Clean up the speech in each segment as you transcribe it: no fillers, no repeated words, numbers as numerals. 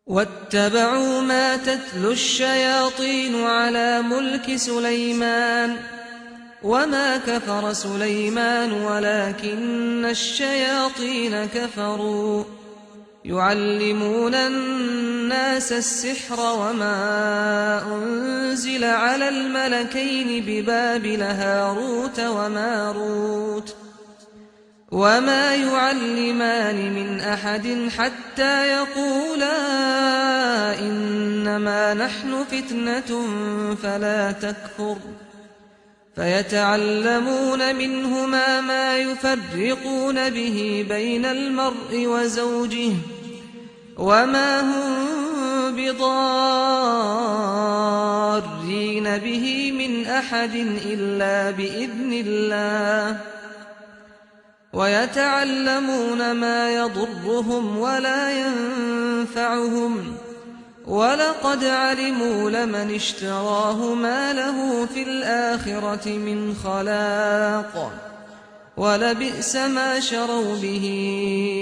واتبعوا ما تتلو الشياطين على ملك سليمان وما كفر سليمان ولكن الشياطين كفروا يعلمون الناس السحر وما أنزل على الملكين ببابل هاروت وماروت وما يعلمان من أحد حتى يقولا إنما نحن فتنة فلا تكفر فيتعلمون منهما ما يفرقون به بين المرء وزوجه وما هم بضارين به من أحد إلا بإذن الله ويتعلمون ما يضرهم ولا ينفعهم ولقد علموا لمن اشتراه ما له في الآخرة من خلاق ولبئس ما شروا به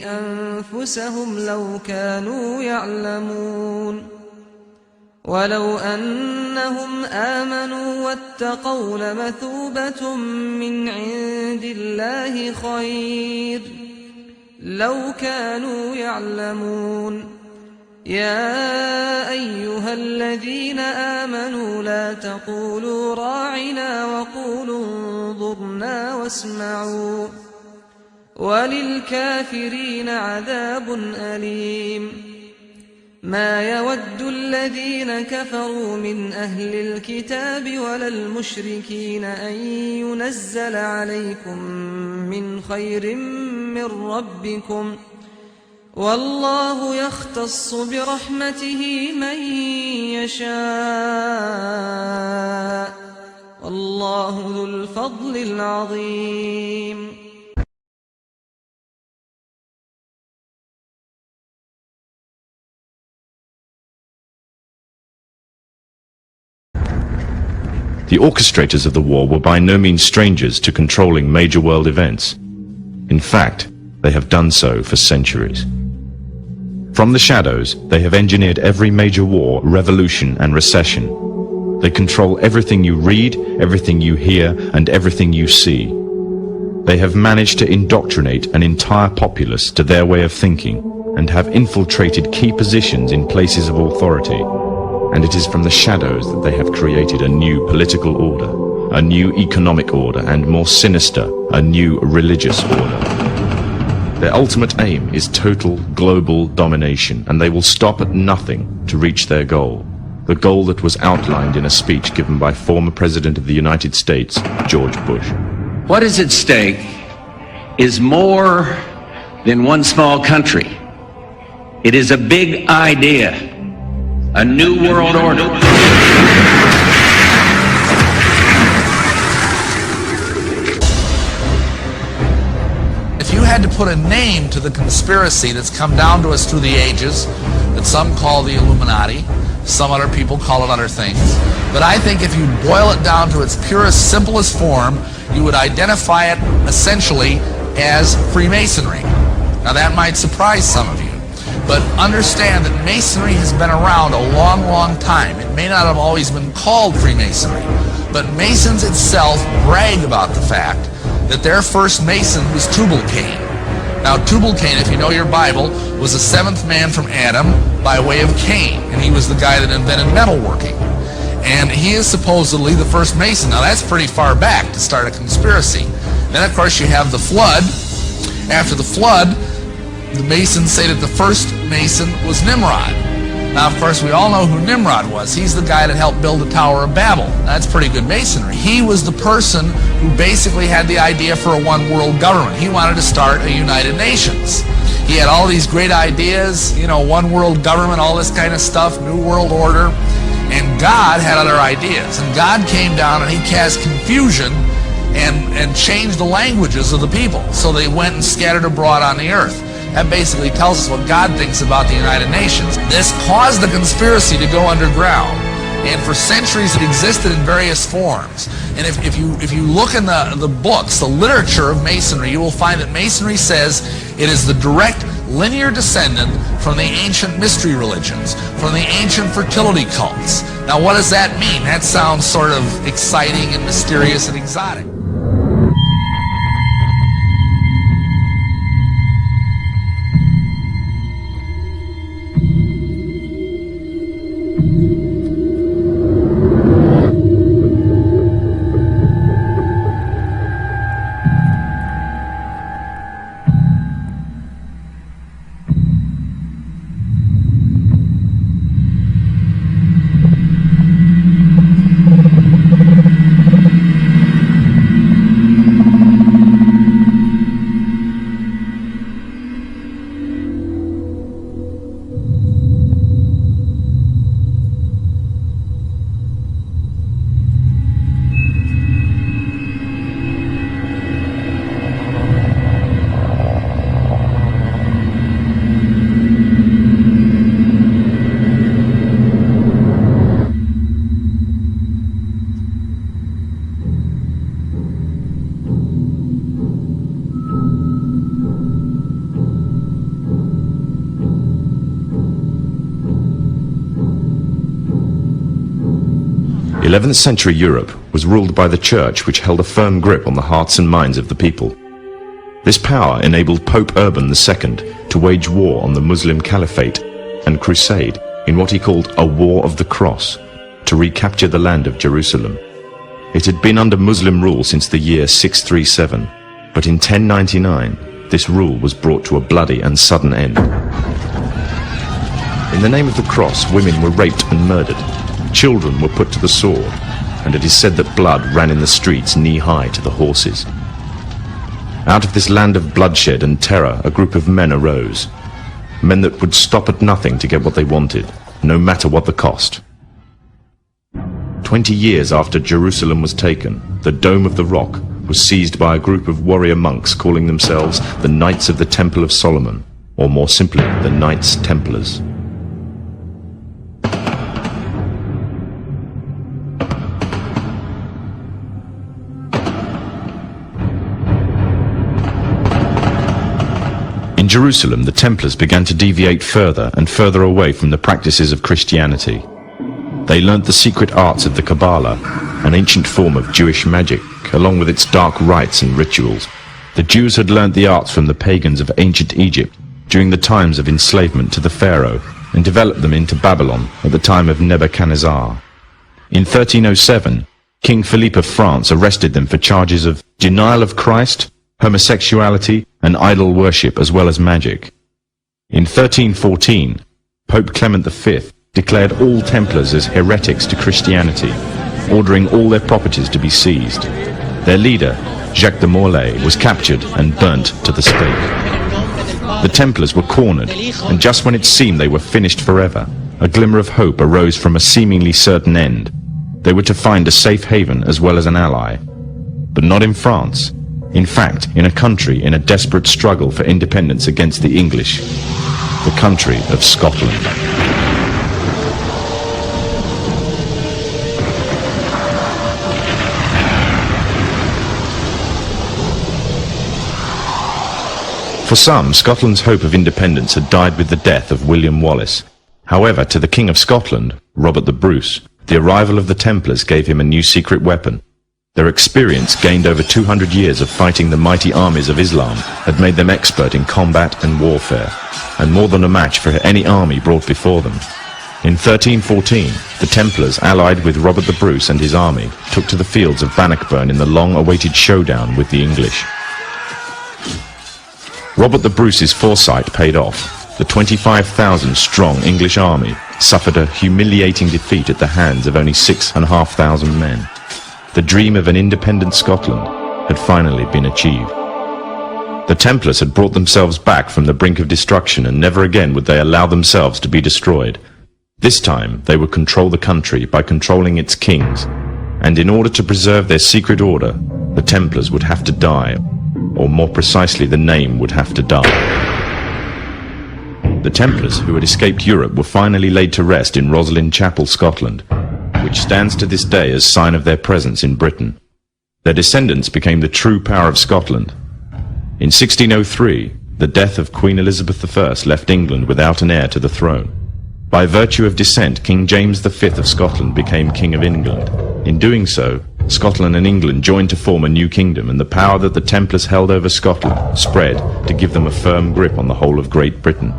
أنفسهم لو كانوا يعلمون ولو أنهم آمنوا واتقوا لمثوبة من عند الله خير لو كانوا يعلمون يا أيها الذين آمنوا لا تقولوا راعنا وقولوا انظرنا واسمعوا وللكافرين عذاب أليم ما يود الذين كفروا من أهل الكتاب ولا المشركين أن ينزل عليكم من خير من ربكم والله يختص برحمته من يشاء والله ذو الفضل العظيم. The orchestrators of the war were by no means strangers to controlling major world events. In fact, they have done so for centuries. From the shadows, they have engineered every major war, revolution, and recession. They control everything you read, everything you hear, and everything you see. They have managed to indoctrinate an entire populace to their way of thinking and have infiltrated key positions in places of authority. And it is from the shadows that they have created a new political order, a new economic order, and more sinister, a new religious order. Their ultimate aim is total global domination, and they will stop at nothing to reach their goal, the goal that was outlined in a speech given by former President of the United States, George Bush. What is at stake is more than one small country. It is a big idea, a new world order. If you had to put a name to the conspiracy that's come down to us through the ages, that some call the Illuminati, some other people call it other things, but I think if you boil it down to its purest, simplest form, you would identify it essentially as Freemasonry. Now that might surprise some of you, but understand that Masonry has been around a long, long time. It may not have always been called Freemasonry, but Masons itself brag about the fact that their first Mason was Tubal-Cain. Now Tubal-Cain, if you know your Bible, was the seventh man from Adam by way of Cain, and he was the guy that invented metalworking. And he is supposedly the first Mason. Now that's pretty far back to start a conspiracy. Then of course you have the flood. After the flood, the Masons say that the first Mason was Nimrod. Now, of course, we all know who Nimrod was. He's the guy that helped build the Tower of Babel. That's pretty good Masonry. He was the person who basically had the idea for a one-world government. He wanted to start a United Nations. He had all these great ideas, you know, one-world government, all this kind of stuff, New World Order. And God had other ideas. And God came down and he cast confusion and changed the languages of the people. So they went and scattered abroad on the earth. That basically tells us what God thinks about the United Nations. This caused the conspiracy to go underground, and for centuries it existed in various forms. And if you look in the books, the literature of Masonry, you will find that Masonry says it is the direct linear descendant from the ancient mystery religions, from the ancient fertility cults. Now, what does that mean? That sounds sort of exciting and mysterious and exotic. 11th century Europe was ruled by the Church, which held a firm grip on the hearts and minds of the people. This power enabled Pope Urban II to wage war on the Muslim Caliphate and crusade in what he called a War of the Cross, to recapture the land of Jerusalem. It had been under Muslim rule since the year 637, but in 1099 this rule was brought to a bloody and sudden end. In the name of the cross, women were raped and murdered. Children were put to the sword, and it is said that blood ran in the streets knee-high to the horses. Out of this land of bloodshed and terror, a group of men arose. Men that would stop at nothing to get what they wanted, no matter what the cost. 20 years after Jerusalem was taken, the Dome of the Rock was seized by a group of warrior monks calling themselves the Knights of the Temple of Solomon, or more simply, the Knights Templars. In Jerusalem, the Templars began to deviate further and further away from the practices of Christianity. They learnt the secret arts of the Kabbalah, an ancient form of Jewish magic, along with its dark rites and rituals. The Jews had learnt the arts from the pagans of ancient Egypt during the times of enslavement to the Pharaoh, and developed them into Babylon at the time of Nebuchadnezzar. In 1307, King Philippe of France arrested them for charges of denial of Christ, homosexuality, and idol worship, as well as magic. In 1314, Pope Clement V declared all Templars as heretics to Christianity, ordering all their properties to be seized. Their leader, Jacques de Molay, was captured and burnt to the stake. The Templars were cornered, and just when it seemed they were finished forever, a glimmer of hope arose from a seemingly certain end. They were to find a safe haven as well as an ally. But not in France. In fact, in a country in a desperate struggle for independence against the English, the country of Scotland. For some, Scotland's hope of independence had died with the death of William Wallace. However, to the King of Scotland, Robert the Bruce, the arrival of the Templars gave him a new secret weapon. Their experience, gained over 200 years of fighting the mighty armies of Islam, had made them expert in combat and warfare, and more than a match for any army brought before them. In 1314, the Templars, allied with Robert the Bruce and his army, took to the fields of Bannockburn in the long-awaited showdown with the English. Robert the Bruce's foresight paid off. The 25,000-strong English army suffered a humiliating defeat at the hands of only 6,500 men. The dream of an independent Scotland had finally been achieved. The Templars had brought themselves back from the brink of destruction, and never again would they allow themselves to be destroyed. This time they would control the country by controlling its kings, and in order to preserve their secret order, the Templars would have to die, or more precisely, the name would have to die. The Templars, who had escaped Europe, were finally laid to rest in Roslin Chapel, Scotland, which stands to this day as sign of their presence in Britain. Their descendants became the true power of Scotland. In 1603, the death of Queen Elizabeth I left England without an heir to the throne. By virtue of descent, King James V of Scotland became King of England. In doing so, Scotland and England joined to form a new kingdom, and the power that the Templars held over Scotland spread to give them a firm grip on the whole of Great Britain.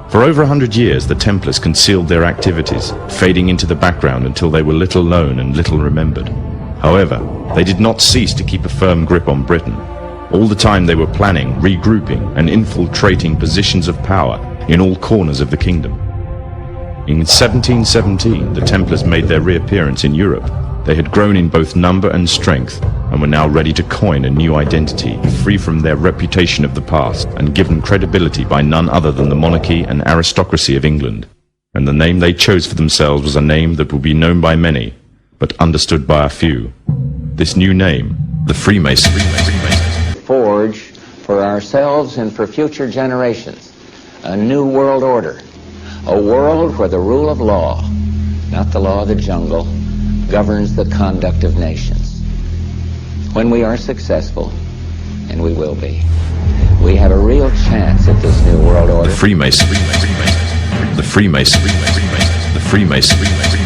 For over 100 years, the Templars concealed their activities, fading into the background until they were little known and little remembered. However, they did not cease to keep a firm grip on Britain. All the time they were planning, regrouping, and infiltrating positions of power in all corners of the kingdom. In 1717, the Templars made their reappearance in Europe. They had grown in both number and strength, and were now ready to coin a new identity, free from their reputation of the past, and given credibility by none other than the monarchy and aristocracy of England. And the name they chose for themselves was a name that would be known by many, but understood by a few. This new name, the Freemasons. Forge for ourselves and for future generations a new world order, a world where the rule of law, not the law of the jungle, governs the conduct of nations. When we are successful, and we will be, we have a real chance at this new world order. The Freemasons. The Freemasons. The Freemasons.